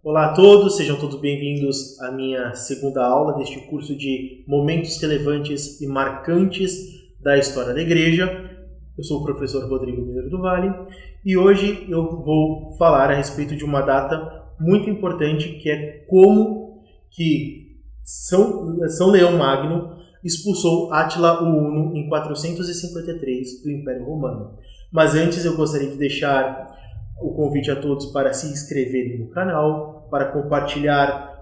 Olá a todos, sejam todos bem-vindos à minha segunda aula deste curso de Momentos Relevantes e Marcantes da História da Igreja. Eu sou o professor Rodrigo Mineiro do Vale e hoje eu vou falar a respeito de uma data muito importante, que é como que São Leão Magno expulsou Átila o Huno em 453 do Império Romano. Mas antes eu gostaria de deixar o convite a todos para se inscreverem no canal, para compartilhar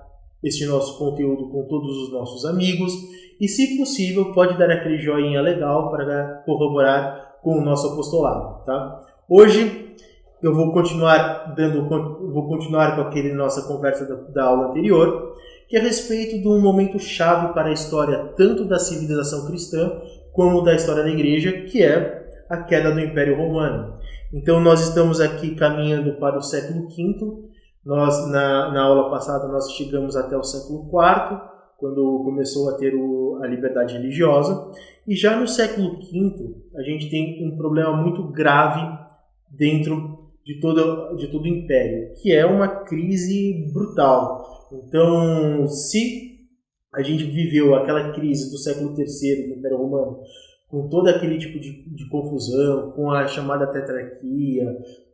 este nosso conteúdo com todos os nossos amigos e, se possível, pode dar aquele joinha legal para corroborar com o nosso apostolado, tá? Hoje eu vou continuar com aquela nossa conversa da aula anterior, que é a respeito de um momento chave para a história tanto da civilização cristã como da história da igreja, que é a queda do Império Romano. Então nós estamos aqui caminhando para o século V. Nós, na aula passada, nós chegamos até o século IV, quando começou a ter a liberdade religiosa. E já no século V, a gente tem um problema muito grave dentro de todo o Império, que é uma crise brutal. Então, se a gente viveu aquela crise do século III do Império Romano, com todo aquele tipo de confusão, com a chamada tetrarquia,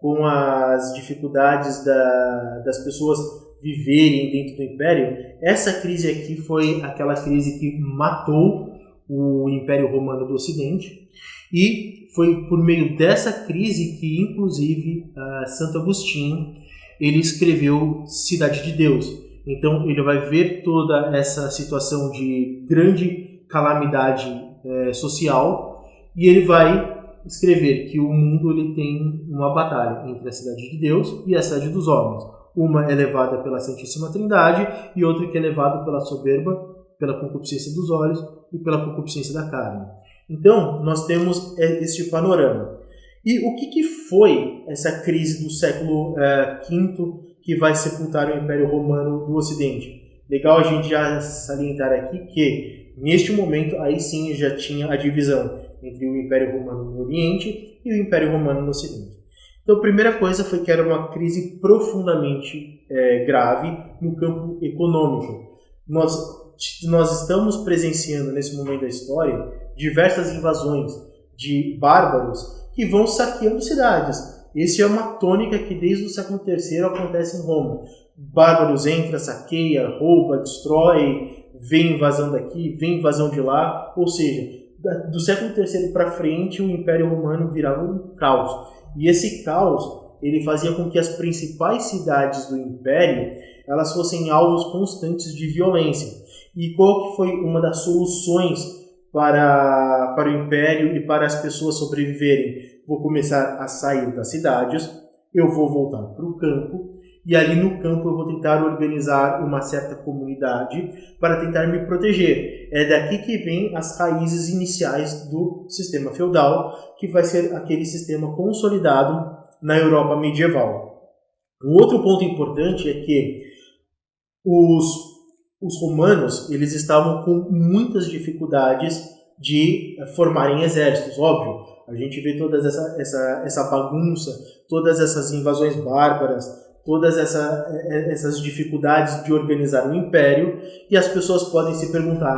com as dificuldades das pessoas viverem dentro do Império, essa crise aqui foi aquela crise que matou o Império Romano do Ocidente, e foi por meio dessa crise que, inclusive, Santo Agostinho ele escreveu Cidade de Deus. Então, ele vai ver toda essa situação de grande calamidade social, e ele vai escrever que o mundo ele tem uma batalha entre a cidade de Deus e a cidade dos homens. Uma é levada pela Santíssima Trindade e outra que é levada pela soberba, pela concupiscência dos olhos e pela concupiscência da carne. Então, nós temos este panorama. E o que foi essa crise do século V que vai sepultar o Império Romano do Ocidente? Legal a gente já salientar aqui que, neste momento, aí sim já tinha a divisão entre o Império Romano no Oriente e o Império Romano no Ocidente. Então, a primeira coisa foi que era uma crise profundamente grave no campo econômico. Nós estamos presenciando, nesse momento da história, diversas invasões de bárbaros que vão saqueando cidades. Essa é uma tônica que desde o século III acontece em Roma. Bárbaros entra, saqueia, rouba, destrói, vem invasão daqui, vem invasão de lá, ou seja, do século III para frente o Império Romano virava um caos. E esse caos ele fazia com que as principais cidades do Império elas fossem alvos constantes de violência. E qual que foi uma das soluções para o Império e para as pessoas sobreviverem? Vou começar a sair das cidades, eu vou voltar para o campo, e ali no campo eu vou tentar organizar uma certa comunidade para tentar me proteger. É daqui que vem as raízes iniciais do sistema feudal, que vai ser aquele sistema consolidado na Europa medieval. Um outro ponto importante é que os romanos eles estavam com muitas dificuldades de formarem exércitos, óbvio. A gente vê toda essa bagunça, todas essas invasões bárbaras, todas essas dificuldades de organizar um império, e as pessoas podem se perguntar,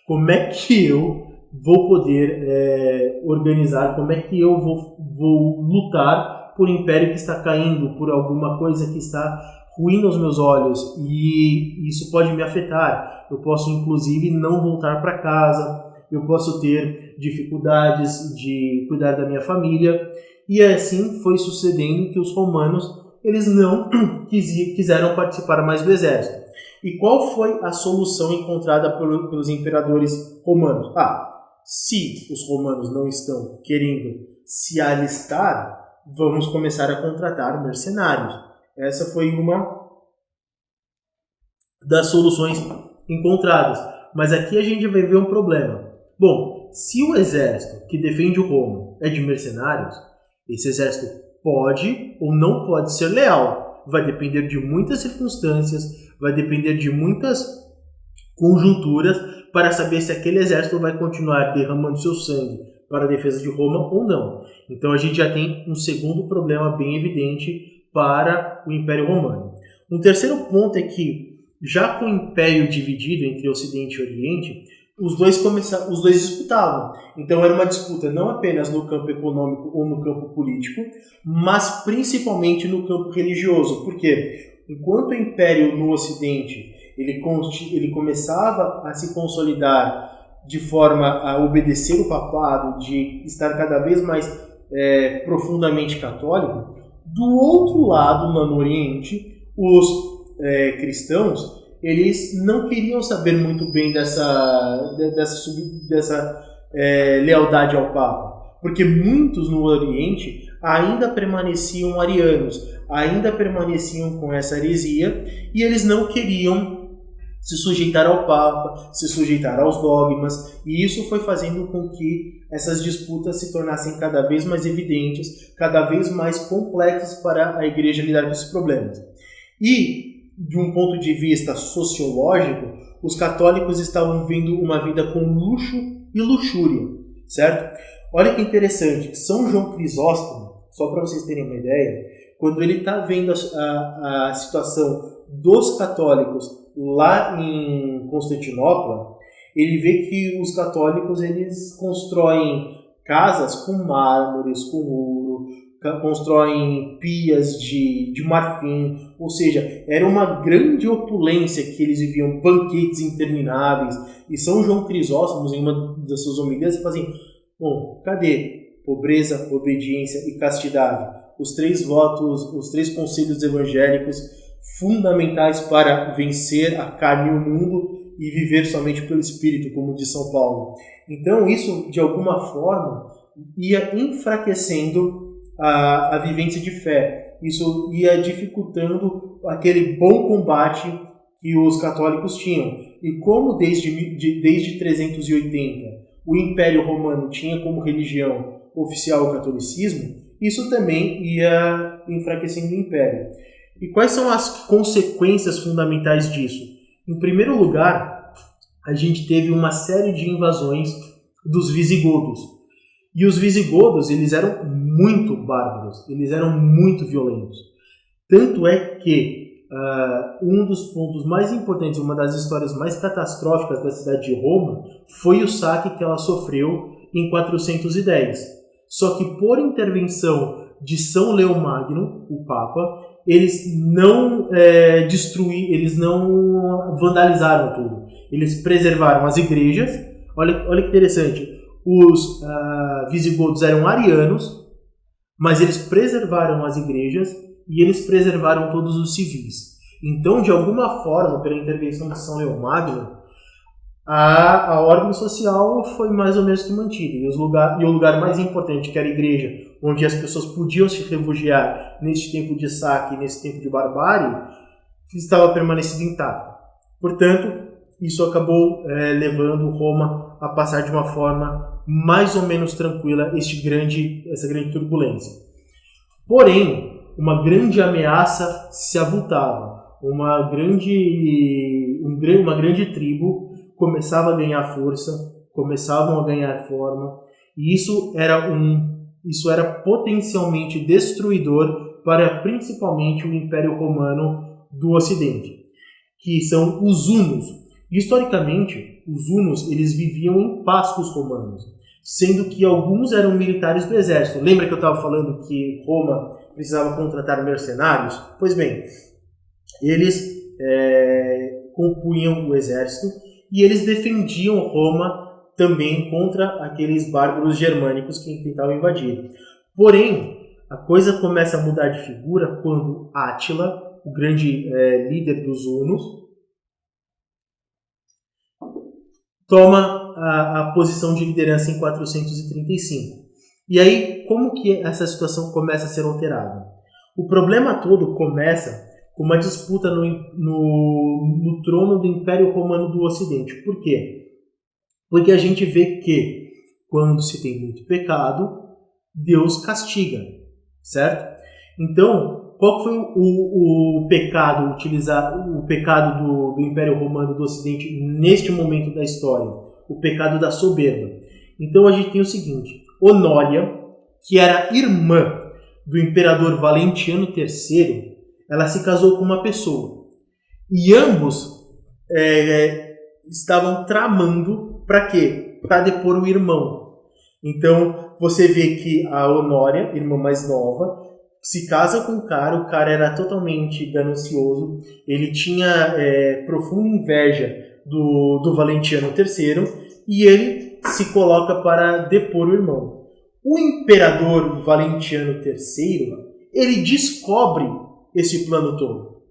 como é que eu vou poder organizar, como é que eu vou lutar por um império que está caindo, por alguma coisa que está ruim aos meus olhos, e isso pode me afetar. Eu posso, inclusive, não voltar para casa, eu posso ter dificuldades de cuidar da minha família, e assim foi sucedendo que os romanos eles não quiseram participar mais do exército. E qual foi a solução encontrada pelos imperadores romanos? Se os romanos não estão querendo se alistar, vamos começar a contratar mercenários. Essa foi uma das soluções encontradas. Mas aqui a gente vai ver um problema. Bom, se o exército que defende Roma é de mercenários, esse exército pode ou não pode ser leal. Vai depender de muitas circunstâncias, vai depender de muitas conjunturas para saber se aquele exército vai continuar derramando seu sangue para a defesa de Roma ou não. Então a gente já tem um segundo problema bem evidente para o Império Romano. Um terceiro ponto é que, já com o Império dividido entre Ocidente e Oriente, os dois disputavam. Então era uma disputa não apenas no campo econômico ou no campo político, mas principalmente no campo religioso. Por quê? Enquanto o Império no Ocidente ele começava a se consolidar de forma a obedecer o papado, de estar cada vez mais profundamente católico, do outro lado, no Oriente, os cristãos eles não queriam saber muito bem dessa lealdade ao Papa, porque muitos no Oriente ainda permaneciam arianos, ainda permaneciam com essa heresia, e eles não queriam se sujeitar ao Papa, se sujeitar aos dogmas, e isso foi fazendo com que essas disputas se tornassem cada vez mais evidentes, cada vez mais complexas para a Igreja lidar com esses problemas. E, de um ponto de vista sociológico, os católicos estavam vivendo uma vida com luxo e luxúria, certo? Olha que interessante, São João Crisóstomo, só para vocês terem uma ideia, quando ele está vendo a situação dos católicos lá em Constantinopla, ele vê que os católicos eles constroem casas com mármores, com ouro, constroem pias de marfim, ou seja, era uma grande opulência que eles viviam, banquetes intermináveis. E São João Crisóstomo, em uma das suas homilias, fala assim: bom, cadê pobreza, obediência e castidade? Os três votos, os três conselhos evangélicos fundamentais para vencer a carne e o mundo e viver somente pelo Espírito, como diz São Paulo. Então isso, de alguma forma, ia enfraquecendo a vivência de fé. Isso ia dificultando aquele bom combate que os católicos tinham. E como desde 380 o Império Romano tinha como religião oficial o catolicismo, isso também ia enfraquecendo o Império. E quais são as consequências fundamentais disso? Em primeiro lugar, a gente teve uma série de invasões dos visigodos. E os visigodos, eles eram muito bárbaros, eles eram muito violentos. Tanto é que um dos pontos mais importantes, uma das histórias mais catastróficas da cidade de Roma, foi o saque que ela sofreu em 410. Só que por intervenção de São Leomagno, o Papa, eles não eles não vandalizaram tudo. Eles preservaram as igrejas. Olha que interessante. Os visigodos eram arianos, mas eles preservaram as igrejas e eles preservaram todos os civis. Então, de alguma forma, pela intervenção de São Leomagno, a ordem social foi mais ou menos que mantida. E o lugar mais importante, que era a igreja, onde as pessoas podiam se refugiar nesse tempo de saque, nesse tempo de barbárie, estava permanecido intacto. Portanto, isso acabou levando Roma a passar de uma forma mais ou menos tranquila essa grande turbulência. Porém, uma grande ameaça se avultava. Uma grande tribo começava a ganhar força, começavam a ganhar forma, e isso era potencialmente destruidor para principalmente o Império Romano do Ocidente, que são os hunos. Historicamente, os hunos eles viviam em paz com os romanos, sendo que alguns eram militares do exército. Lembra que eu estava falando que Roma precisava contratar mercenários? Pois bem, eles compunham o exército e eles defendiam Roma também contra aqueles bárbaros germânicos que tentavam invadir. Porém, a coisa começa a mudar de figura quando Átila, o grande líder dos hunos, toma a posição de liderança em 435. E aí, como que essa situação começa a ser alterada? O problema todo começa com uma disputa no trono do Império Romano do Ocidente. Por quê? Porque a gente vê que, quando se tem muito pecado, Deus castiga, certo? Então, qual foi o pecado o pecado do Império Romano do Ocidente neste momento da história? O pecado da soberba. Então a gente tem o seguinte: Honória, que era irmã do imperador Valentiniano III, ela se casou com uma pessoa. E ambos estavam tramando para quê? Para depor o irmão. Então, você vê que a Honória, irmã mais nova, se casa com o cara era totalmente ganancioso, ele tinha profunda inveja do Valentiniano III, e ele se coloca para depor o irmão. O imperador Valentiniano III, ele descobre esse plano todo.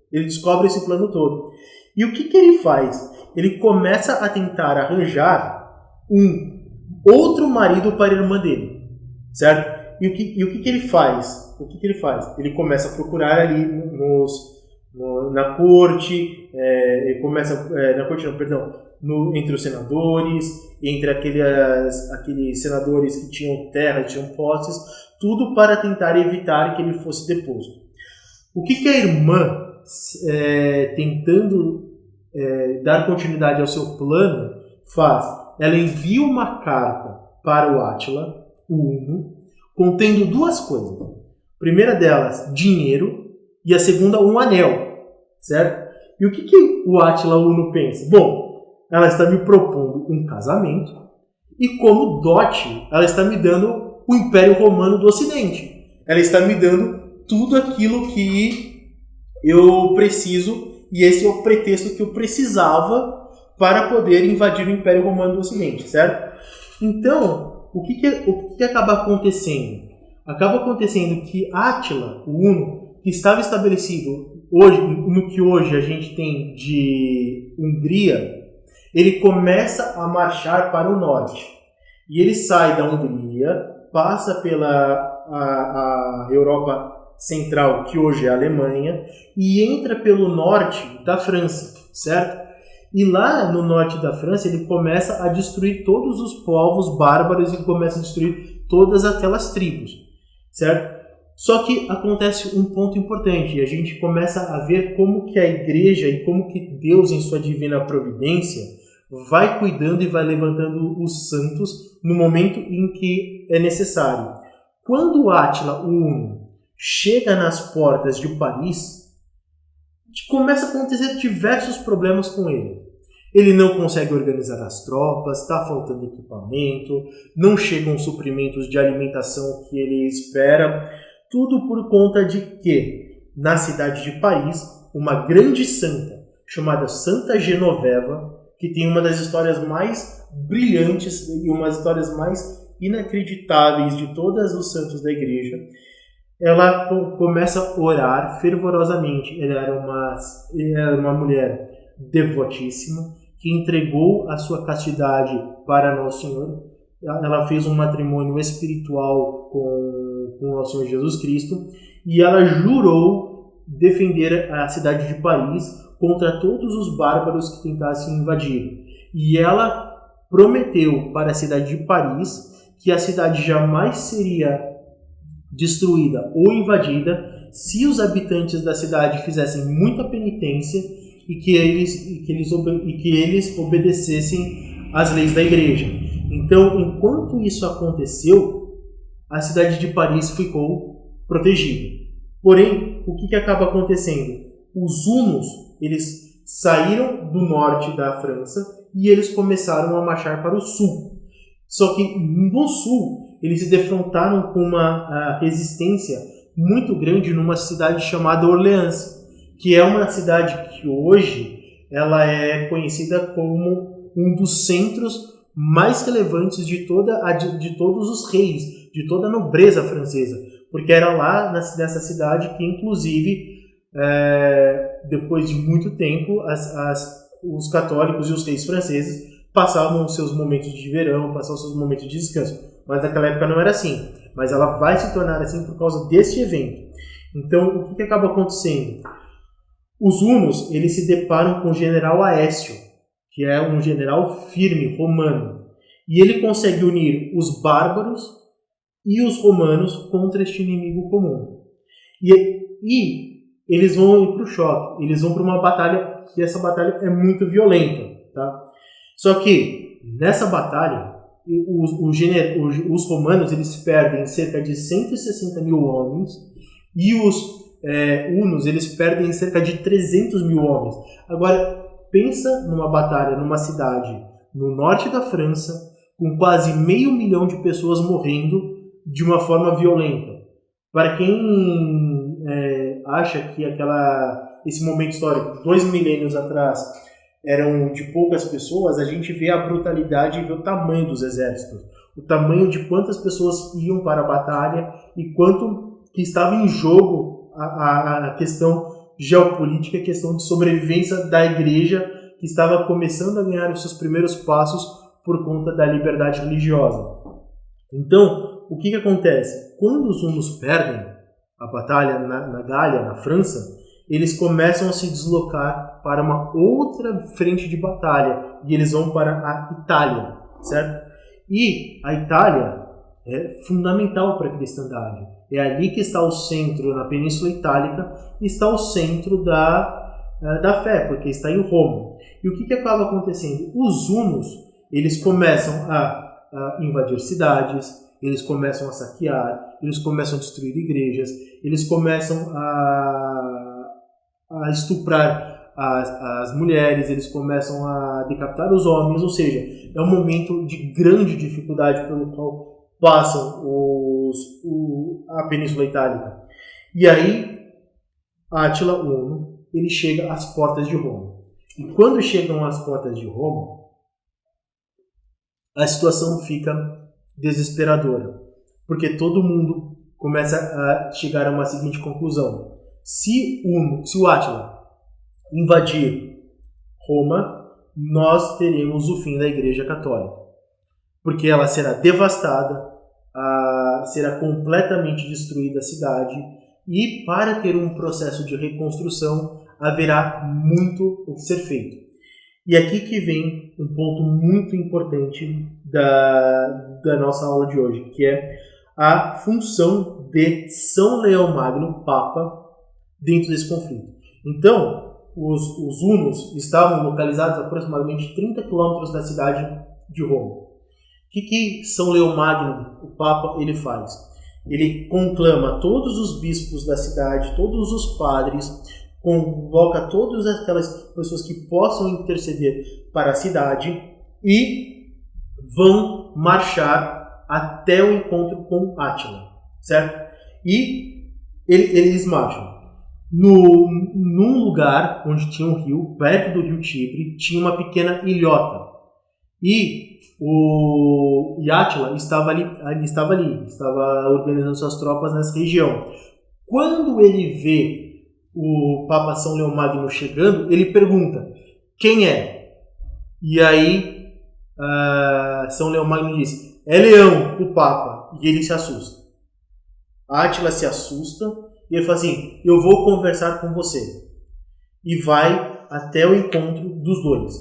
E o que ele faz? Ele começa a tentar arranjar um outro marido para a irmã dele, certo? E o que ele faz? Ele começa a procurar ali na corte, entre os senadores, entre aqueles senadores que tinham terra, tinham posses, tudo para tentar evitar que ele fosse deposto. O que a irmã, tentando dar continuidade ao seu plano, faz? Ela envia uma carta para o Átila, o Huno, contendo duas coisas. A primeira delas, dinheiro, e a segunda, um anel, certo? E o que o Átila Huno pensa? Bom, ela está me propondo um casamento, e como dote, ela está me dando o Império Romano do Ocidente. Ela está me dando tudo aquilo que eu preciso, e esse é o pretexto que eu precisava para poder invadir o Império Romano do Ocidente, certo? Então, o que acaba acontecendo? Acaba acontecendo que Átila, o Huno, que estava estabelecido no que hoje a gente tem de Hungria, ele começa a marchar para o norte. E ele sai da Hungria, passa pela a Europa Central, que hoje é a Alemanha, e entra pelo norte da França, certo? E lá no norte da França ele começa a destruir todos os povos bárbaros e começa a destruir todas aquelas tribos, certo? Só que acontece um ponto importante, e a gente começa a ver como que a igreja e como que Deus, em sua divina providência, vai cuidando e vai levantando os santos no momento em que é necessário. Quando Átila, o Huno, chega nas portas de Paris, começa a acontecer diversos problemas com ele. Ele não consegue organizar as tropas, está faltando equipamento, não chegam suprimentos de alimentação que ele espera. Tudo por conta de que, na cidade de Paris, uma grande santa, chamada Santa Genoveva, que tem uma das histórias mais brilhantes e uma das histórias mais inacreditáveis de todos os santos da igreja, ela começa a orar fervorosamente. Ela era uma mulher devotíssima, que entregou a sua castidade para Nosso Senhor. Ela fez um matrimônio espiritual com Nosso Senhor Jesus Cristo, e ela jurou defender a cidade de Paris contra todos os bárbaros que tentassem invadir. E ela prometeu para a cidade de Paris que a cidade jamais seria destruída ou invadida se os habitantes da cidade fizessem muita penitência e que eles obedecessem às leis da igreja. Então, enquanto isso aconteceu, a cidade de Paris ficou protegida. Porém, o que acaba acontecendo? Os hunos, eles saíram do norte da França e eles começaram a marchar para o sul. Só que no sul, eles se defrontaram com uma resistência muito grande numa cidade chamada Orleans, que é uma cidade que hoje ela é conhecida como um dos centros mais relevantes de todos os reis, de toda a nobreza francesa, porque era lá nessa cidade que, inclusive, depois de muito tempo, os católicos e os reis franceses passavam os seus momentos de verão, passavam os seus momentos de descanso. Mas naquela época não era assim. Mas ela vai se tornar assim por causa deste evento. Então, o que acaba acontecendo? Os hunos, eles se deparam com o general Aécio, que é um general firme, romano. E ele consegue unir os bárbaros e os romanos contra este inimigo comum. E eles vão ir para o choque. Eles vão para uma batalha, que essa batalha é muito violenta. Tá? Só que, nessa batalha, os romanos eles perdem cerca de 160 mil homens e os hunos, eles perdem cerca de 300 mil homens. Agora, pensa numa batalha, numa cidade no norte da França, com quase 500 mil de pessoas morrendo de uma forma violenta. Para quem acha que esse momento histórico, 2 milênios atrás, eram de poucas pessoas, a gente vê a brutalidade e vê o tamanho dos exércitos, o tamanho de quantas pessoas iam para a batalha e quanto que estava em jogo a questão geopolítica, a questão de sobrevivência da igreja, que estava começando a ganhar os seus primeiros passos por conta da liberdade religiosa. Então, o que acontece? Quando os hunos perdem a batalha na Gália, na França, eles começam a se deslocar para uma outra frente de batalha e eles vão para a Itália, certo? E a Itália é fundamental para a cristandade. É ali que está o centro, na Península Itálica, está o centro da fé, porque está em Roma. E o que acaba acontecendo? Os hunos, eles começam a invadir cidades, eles começam a saquear, eles começam a destruir igrejas, eles começam a estuprar as mulheres, eles começam a decapitar os homens, ou seja, é um momento de grande dificuldade pelo qual passam a Península Itálica. E aí, Átila Huno, ele chega às portas de Roma. E quando chegam às portas de Roma, a situação fica desesperadora, porque todo mundo começa a chegar a uma seguinte conclusão: se o Átila invadir Roma, nós teremos o fim da Igreja Católica, porque ela será devastada, será completamente destruída a cidade, e para ter um processo de reconstrução haverá muito o que ser feito. E aqui que vem um ponto muito importante da nossa aula de hoje, que é a função de São Leão Magno, Papa, dentro desse conflito. Então, os hunos estavam localizados a aproximadamente 30 quilômetros da cidade de Roma. O que São Leão Magno, o Papa, ele faz? Ele conclama todos os bispos da cidade, todos os padres, convoca todas aquelas pessoas que possam interceder para a cidade e vão marchar até o encontro com Átila, certo? E eles marcham. Num lugar onde tinha um rio, perto do rio Tibre, tinha uma pequena ilhota. E Átila estava organizando suas tropas nessa região. Quando ele vê o Papa São Leão Magno chegando, ele pergunta: quem é? E aí São Leão Magno diz: é Leão, o Papa. E ele se assusta. Átila se assusta e ele fala assim: eu vou conversar com você. E vai até o encontro dos dois.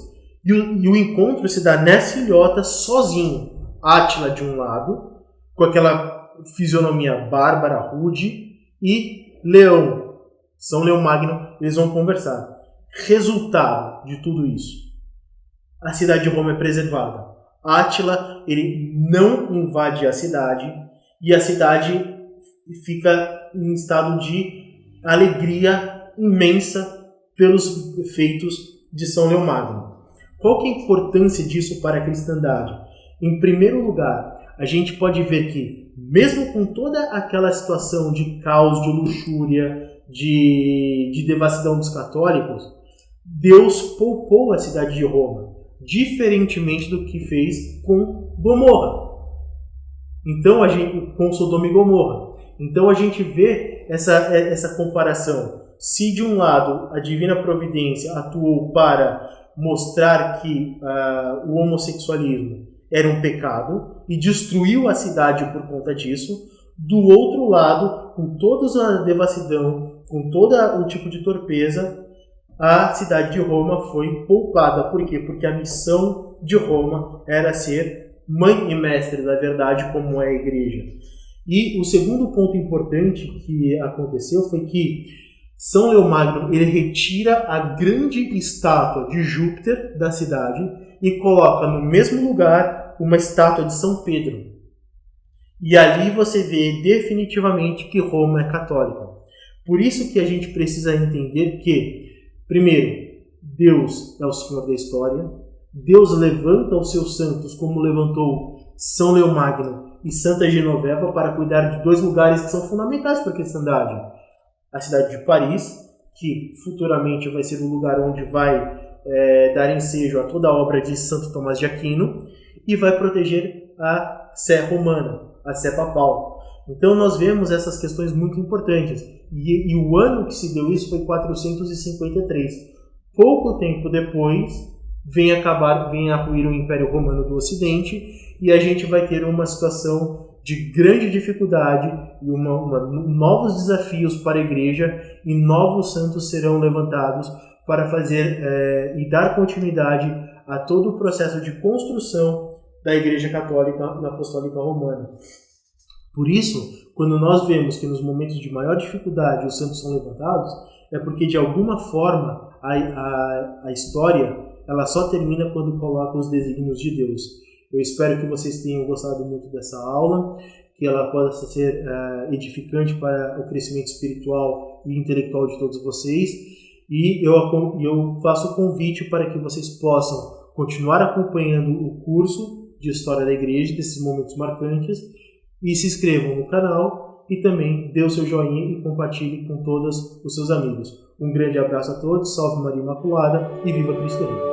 E o encontro se dá nessa ilhota sozinho. Átila de um lado, com aquela fisionomia bárbara, rude, e Leão, São Leão Magno, eles vão conversar. Resultado de tudo isso: a cidade de Roma é preservada. Átila, ele não invade a cidade e a cidade fica em estado de alegria imensa pelos feitos de São Leão Magno. Qual que é a importância disso para a cristandade? Em primeiro lugar, a gente pode ver que, mesmo com toda aquela situação de caos, de luxúria, de devassidão dos católicos, Deus poupou a cidade de Roma, diferentemente do que fez com Gomorra. Então, com Sodoma e Gomorra. Então a gente vê essa comparação. Se de um lado a divina providência atuou para mostrar que o homossexualismo era um pecado e destruiu a cidade por conta disso, do outro lado, com toda a devassidão, com todo o tipo de torpeza, a cidade de Roma foi poupada. Por quê? Porque a missão de Roma era ser mãe e mestre da verdade, como é a igreja. E o segundo ponto importante que aconteceu foi que São Leão Magno ele retira a grande estátua de Júpiter da cidade e coloca no mesmo lugar uma estátua de São Pedro. E ali você vê definitivamente que Roma é católica. Por isso que a gente precisa entender que, primeiro, Deus é o Senhor da história, Deus levanta os seus santos como levantou São Leomagno e Santa Genoveva para cuidar de dois lugares que são fundamentais para a cristandade. A cidade de Paris, que futuramente vai ser o lugar onde vai dar ensejo a toda a obra de Santo Tomás de Aquino, e vai proteger a Sé romana, a Sé papal. Então nós vemos essas questões muito importantes. E o ano que se deu isso foi 453. Pouco tempo depois, vem a ruir o Império Romano do Ocidente, e a gente vai ter uma situação de grande dificuldade e novos desafios para a Igreja, e novos santos serão levantados para fazer e dar continuidade a todo o processo de construção da Igreja Católica Apostólica Romana. Por isso, quando nós vemos que nos momentos de maior dificuldade os santos são levantados, é porque de alguma forma a história ela só termina quando coloca os desígnios de Deus. Eu espero que vocês tenham gostado muito dessa aula, que ela possa ser edificante para o crescimento espiritual e intelectual de todos vocês. E eu faço o convite para que vocês possam continuar acompanhando o curso de História da Igreja, desses momentos marcantes, e se inscrevam no canal e também dê o seu joinha e compartilhe com todos os seus amigos. Um grande abraço a todos, salve Maria Imaculada e viva Cristo Rei!